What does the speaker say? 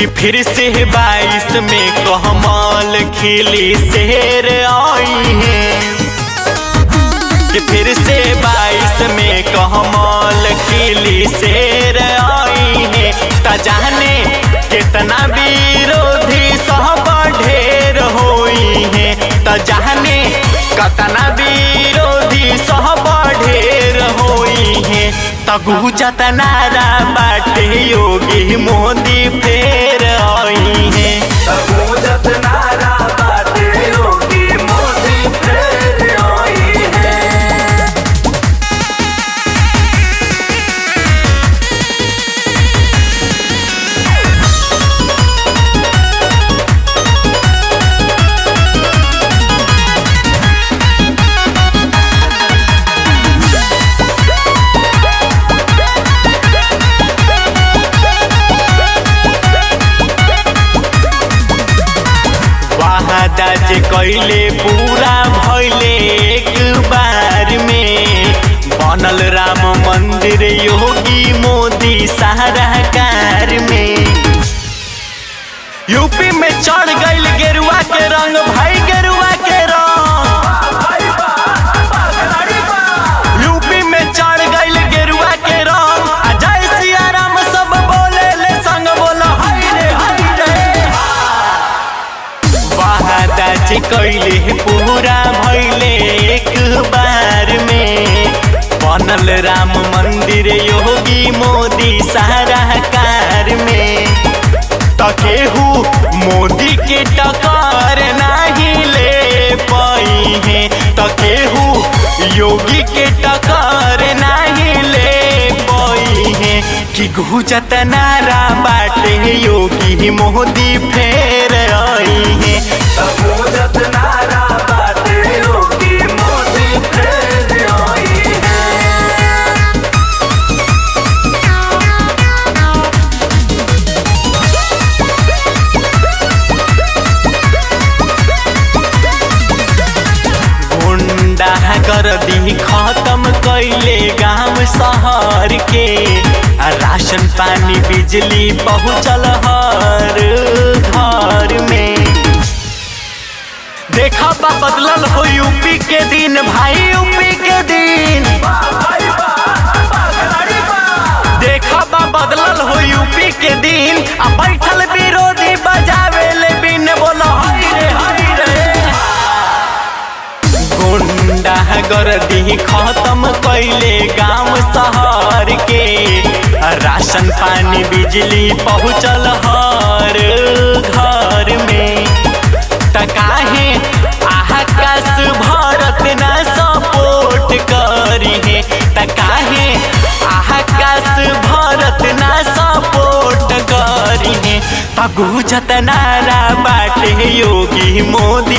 कि फिर से 22 में कमल खिली शेर आई है, कि फिर से 22 में कमल खिली शेर आई है। त जाने कितना विरोधी सब ढेर होई है, त जाने कितना विरोधी सब ढेर होई है। त गुजत नारा बाटे योगी मोदी फेर आई है, गुजत नारा बाटे योगी मोदी फेर आई है। दाज कैले पूरा भैले एक बार में, बनल राम मंदिर योगी मोदी सरकार में। यूपी में चढ़ गईल गेरुआ के रंग, भाई गेरुआ के रंग। यूपी में चढ़ गईल गेरुआ के रंग, जय सिया राम सब बोले ले संग बोला हाय रे हाय रे। दाज कैले पूरा भैले एक बार में, बनल राम मंदिर योगी मोदी सरकार में। तकेहू मोदी के टक्कर नहीं ले पाई है, तकेहू योगी के टक्कर नहीं ले पाई है। कि गुजत नारा बाटे योगी मोदी फेर आई है, गुजत नारा बाटे योगी मोदी फेर आई है। गुंडा कर दी खत्म कैले गांव शहर के, राशन पानी बिजली पहुँचल हर घर में। देखा बा बदलल हो यूपी के दिन, भाई यूपी के दिन। देखा बा बदलल हो यूपी के दिन, आ बैठल विरोधी बजावे ले बिन बोला हाय रे हाय रे। गुंडा गर्दी खत्म कैले गांव शहर के, राशन पानी बिजली पहुँचल हर घर में। त काहे आकाश भारत न सपोर्ट करी है, त काहे आकाश भारत न सपोर्ट करी है। त गुजत नारा बाटे योगी मोदी